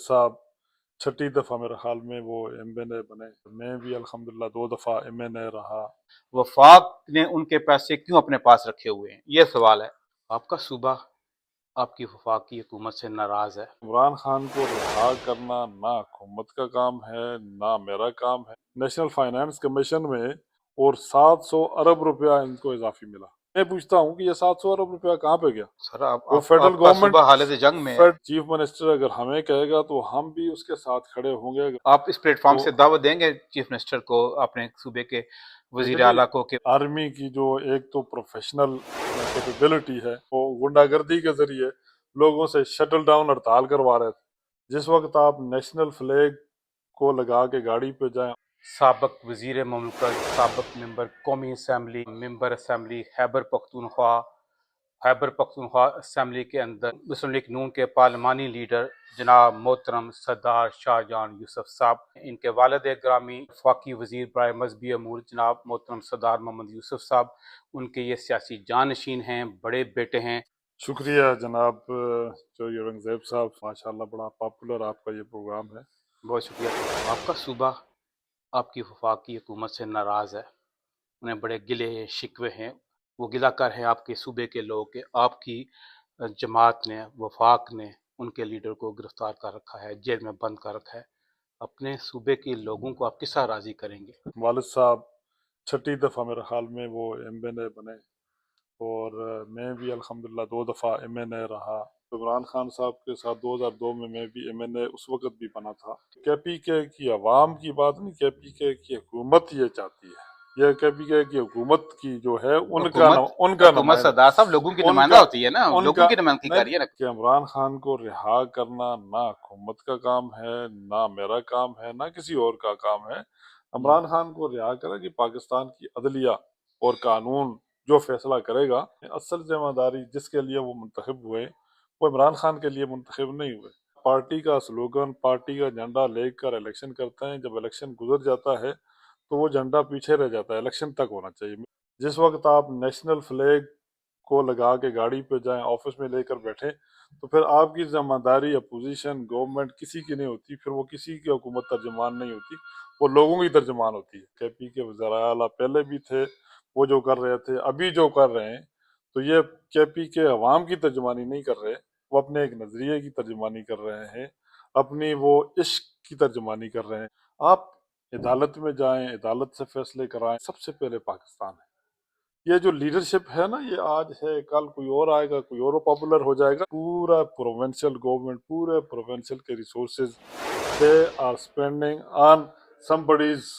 صاحب چھٹی دفعہ میرے خیال میں وہ ایم این اے بنے. میں بھی الحمدللہ 2 دفعہ ایم این اے رہا. وفاق نے ان کے پیسے کیوں اپنے پاس رکھے ہوئے ہیں، یہ سوال ہے. آپ کا صوبہ آپ کی وفاقی حکومت سے ناراض ہے. عمران خان کو رہا کرنا نہ حکومت کا کام ہے نہ میرا کام ہے. نیشنل فائنانس کمیشن میں اور 700 ارب روپیہ ان کو اضافی ملا. میں پوچھتا ہوں کہ یہ 700 ارب روپیہ کہاں پہ گیا؟ سر وہ فیڈرل آپ کا گورنمنٹ صوبہ حالت جنگ میں ہے. چیف منسٹر اگر ہمیں کہے گا تو ہم بھی اس کے ساتھ کھڑے ہوں گے. آپ اس پلیٹ فارم سے دعوت دیں گے چیف منسٹر کو، اپنے صوبے کے وزیر اعلیٰ کو، کہ آرمی کی جو ایک تو پروفیشنل کیپیبلٹی ہے وہ غنڈہ گردی کے ذریعے لوگوں سے شٹل ڈاؤن ہڑتال کروا رہے تھے. جس وقت آپ نیشنل فلیگ کو لگا کے گاڑی پہ جائیں. سابق وزیر مملکت، سابق ممبر قومی assembly, member assembly Khyber Pakhtunkhwa assembly کے اندر مسلم لیگ نون کے پارلیمانی لیڈر جناب محترم سردار شاہ جان یوسف صاحب، ان کے والد گرامی وفاقی وزیر برائے مذہبی امور جناب محترم سردار محمد یوسف صاحب، ان کے یہ سیاسی جانشین ہیں، بڑے بیٹے ہیں. شکریہ جناب چودھری اورنگزیب صاحب، ماشاءاللہ بڑا پاپولر آپ کا یہ پروگرام ہے. بہت شکریہ. آپ کا صوبہ آپ کی وفاقی حکومت سے ناراض ہے، انہیں بڑے گلے شکوے ہیں. وہ گلہ کر ہیں آپ کے صوبے کے لوگ کہ آپ کی جماعت نے، وفاق نے ان کے لیڈر کو گرفتار کر رکھا ہے، جیل میں بند کر رکھا ہے. اپنے صوبے کے لوگوں کو آپ کس طرح راضی کریں گے؟ والد صاحب چھٹی دفعہ میرے خیال میں وہ ایم این اے بنے اور میں بھی الحمدللہ 2 دفعہ ایم این اے رہا. عمران خان صاحب کے ساتھ 2002 میں بھی ایم این اے اس وقت بھی بنا تھا. کے پی کے کی عوام کی بات نہیں، کے پی کے کی حکومت یہ چاہتی ہے. یہ کے پی کے کی حکومت کی جو ہے ان کا حکومت سردار صاحب لوگوں کی نمائندہ ہوتی ہے نا، لوگوں کی نمائندگی کر رہی ہے نا. کہ عمران خان کو رہا کرنا نہ حکومت کا کام ہے نہ میرا کام ہے نہ کسی اور کا کام ہے. عمران خان کو رہا کرے کہ پاکستان کی عدلیہ اور قانون جو فیصلہ کرے گا. اصل ذمہ داری جس کے لیے وہ منتخب ہوئے وہ عمران خان کے لیے منتخب نہیں ہوئے. پارٹی کا سلوگن، پارٹی کا جھنڈا لے کر الیکشن کرتے ہیں. جب الیکشن گزر جاتا ہے تو وہ جھنڈا پیچھے رہ جاتا ہے. الیکشن تک ہونا چاہیے. جس وقت آپ نیشنل فلیگ کو لگا کے گاڑی پہ جائیں، آفس میں لے کر بیٹھیں، تو پھر آپ کی ذمہ داری اپوزیشن گورنمنٹ کسی کی نہیں ہوتی. پھر وہ کسی کی حکومت ترجمان نہیں ہوتی، وہ لوگوں کی ترجمان ہوتی ہے. کے پی کے وزراء اعلیٰ پہلے بھی تھے، وہ جو کر رہے تھے، ابھی جو کر رہے ہیں، تو یہ کے پی کے عوام کی ترجمانی نہیں کر رہے. وہ اپنے ایک نظریے کی ترجمانی کر رہے ہیں، اپنی وہ عشق کی ترجمانی کر رہے ہیں. آپ عدالت میں جائیں، عدالت سے فیصلے کرائیں. سب سے پہلے پاکستان ہے. یہ جو لیڈرشپ ہے نا، یہ آج ہے، کل کوئی اور آئے گا، کوئی اور پاپولر ہو جائے گا. پورا پروونشل گورنمنٹ، پورے پروونشل کے resources they are spending on some بڑیز،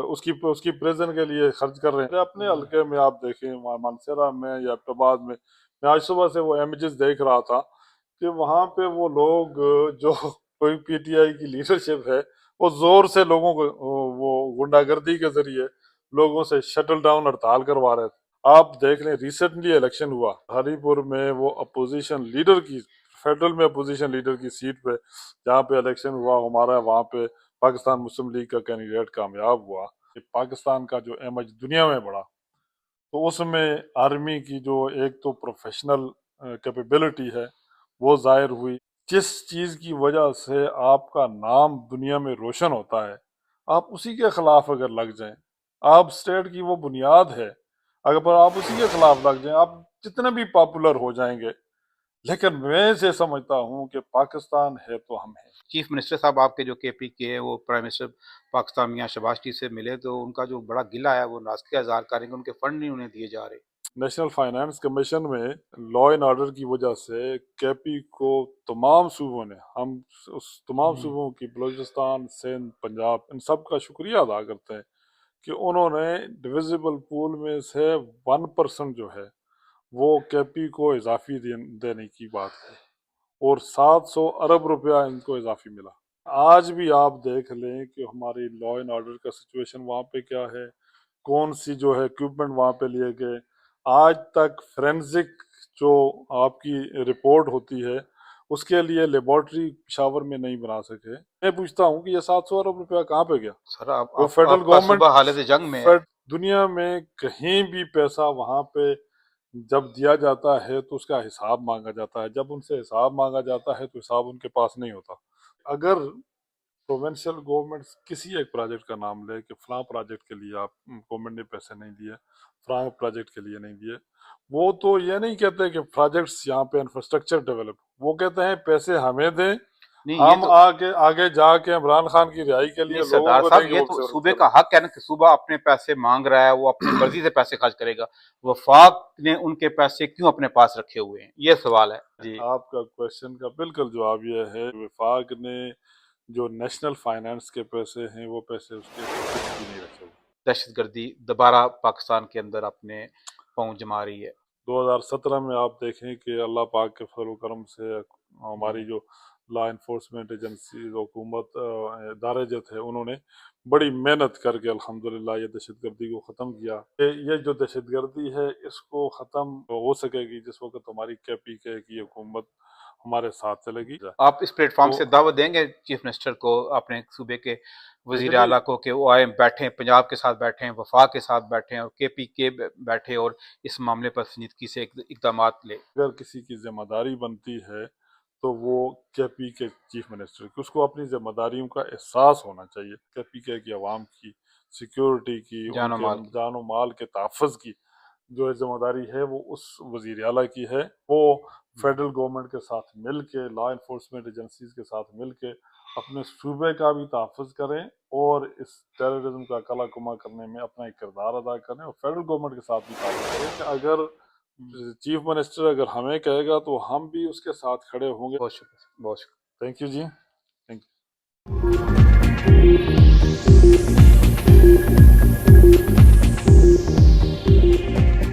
اس کی پریزن کے لیے خرچ کر رہے ہیں. اپنے حلقے میں آپ دیکھیں، مانسہرہ میں یا ایبٹ آباد میں آج صبح سے وہ امیجز دیکھ رہا تھا کہ وہاں پہ وہ لوگ جو کوئی پی ٹی آئی کی لیڈرشپ ہے، وہ زور سے لوگوں کو وہ غنڈہ گردی کے ذریعے لوگوں سے شٹل ڈاؤن ہڑتال کروا رہے تھے. آپ دیکھ لیں، ریسنٹلی الیکشن ہوا ہری پور میں، وہ اپوزیشن لیڈر کی، فیڈرل میں اپوزیشن لیڈر کی سیٹ پہ جہاں پہ الیکشن ہوا ہمارا، وہاں پہ پاکستان مسلم لیگ کا کینڈیڈیٹ کامیاب ہوا. پاکستان کا جو امیج دنیا میں بڑھا، تو اس میں آرمی کی جو ایک تو پروفیشنل کیپیبلٹی ہے وہ ظاہر ہوئی. جس چیز کی وجہ سے آپ کا نام دنیا میں روشن ہوتا ہے، آپ اسی کے خلاف اگر لگ جائیں، آپ اسٹیٹ کی وہ بنیاد ہے، اگر آپ اسی کے خلاف لگ جائیں، آپ جتنے بھی پاپولر ہو جائیں گے. لیکن میں سے سمجھتا ہوں کہ پاکستان ہے تو ہم ہیں. چیف منسٹر صاحب آپ کے جو کے پی کے وہ پرائم منسٹر پاکستان میاں شہباز شریف سے ملے تو ان کا جو بڑا گلہ ہے وہ نازکیہ اظہار کریں گے، ان کے فنڈ نہیں انہیں دیے جا رہے. نیشنل فائنانس کمیشن میں لا اینڈ آرڈر کی وجہ سے کے پی کو تمام صوبوں نے، ہم اس تمام صوبوں کی، بلوچستان، سندھ، پنجاب، ان سب کا شکریہ ادا کرتے ہیں کہ انہوں نے ڈویزیبل پول میں سے 1% جو ہے وہ کے پی کو اضافی دینے کی بات کی، اور 700 ارب روپیہ ان کو اضافی ملا. آج بھی آپ دیکھ لیں کہ ہماری لا اینڈ آرڈر کا سچویشن وہاں پہ کیا ہے، کون سی جو ہے اکوپمنٹ وہاں پہ لیے گئے. آج تک فورینزک جو آپ کی رپورٹ ہوتی ہے اس کے لیے لیبارٹری پشاور میں نہیں بنا سکے. میں پوچھتا ہوں کہ یہ 700 ارب روپیہ کہاں پہ گیا؟ سر وہ فیڈرل آپ کا گورنمنٹ صوبہ حالت جنگ میں ہے. دنیا میں کہیں بھی پیسہ وہاں پہ جب دیا جاتا ہے تو اس کا حساب مانگا جاتا ہے. جب ان سے حساب مانگا جاتا ہے تو حساب ان کے پاس نہیں ہوتا. اگر پروونشل گورنمنٹ کسی ایک پروجیکٹ کا نام لے کہ فلاں پروجیکٹ کے لیے آپ گورنمنٹ نے پیسے نہیں دیے، فلاں پروجیکٹ کے لیے نہیں دیے، وہ تو یہ نہیں کہتے کہ پروجیکٹس یہاں پہ انفراسٹرکچر ڈیولپ، وہ کہتے ہیں پیسے ہمیں دیں، نہیں یہ ہم تو آگے جا کے عمران خان کی رہائی کے لیے نہیں لوگوں سردار کو صاحب، دیں کہ یہ وہ تو سروس صوبے کریں۔ کا حق ہے نا کہ صوبہ اپنے پیسے مانگ رہا ہے، وہ اپنی مرضی سے پیسے خرچ کرے گا، وفاق نے ان کے پیسے کیوں اپنے پاس رکھے ہوئے ہیں، یہ سوال ہے جی۔ آپ کا کوشچن کا بالکل جواب یہ ہے، وفاق نے جو نیشنل فائنانس کے پیسے ہیں وہ پیسے اس کے کچھ بھی نہیں رکھے ہوئے۔ دہشت گردی دوبارہ پاکستان کے اندر اپنے پاؤں جما رہی ہے۔ 2017 میں آپ دیکھیں کہ اللہ پاک کے فضل و کرم سے ہماری جو لا انفورسمنٹ ایجنسی حکومت ادارے جو تھے انہوں نے بڑی محنت کر کے الحمدللہ یہ دہشت گردی کو ختم کیا۔ یہ جو دہشت گردی ہے اس کو ختم ہو سکے گی جس وقت ہماری KPK کی حکومت ہمارے ساتھ چلے گی۔ آپ اس پلیٹ فارم تو سے دعوت دیں گے چیف منسٹر کو، اپنے صوبے کے وزیر دیکھیں جی، اعلیٰ کو، کہ وہ آئیں، بیٹھیں، پنجاب کے ساتھ بیٹھیں، وفاق کے ساتھ بیٹھیں اور KPK بیٹھے اور اس معاملے پر سنجیدگی سے اقدامات لے۔ اگر کسی کی ذمہ داری بنتی ہے تو وہ KPK چیف منسٹر کی، اس کو اپنی ذمہ داریوں کا احساس ہونا چاہیے۔ KPK کی عوام کی سیکیورٹی کی، ان جان و کے مال کی۔ جان و مال کے تحفظ کی جو ذمہ داری ہے وہ اس وزیر اعلیٰ کی ہے۔ وہ فیڈرل گورنمنٹ کے ساتھ مل کے، لا انفورسمنٹ ایجنسیز کے ساتھ مل کے اپنے صوبے کا بھی تحفظ کریں اور اس ٹیررزم کا کلا کما کرنے میں اپنا ایک کردار ادا کریں، اور فیڈرل گورنمنٹ کے ساتھ بھی تعاون کریں کہ اگر چیف منسٹر اگر ہمیں کہے گا تو ہم بھی اس کے ساتھ کھڑے ہوں گے۔ بہت شکریہ، بہت شکریہ۔ تھینک یو جی، تھینک یو۔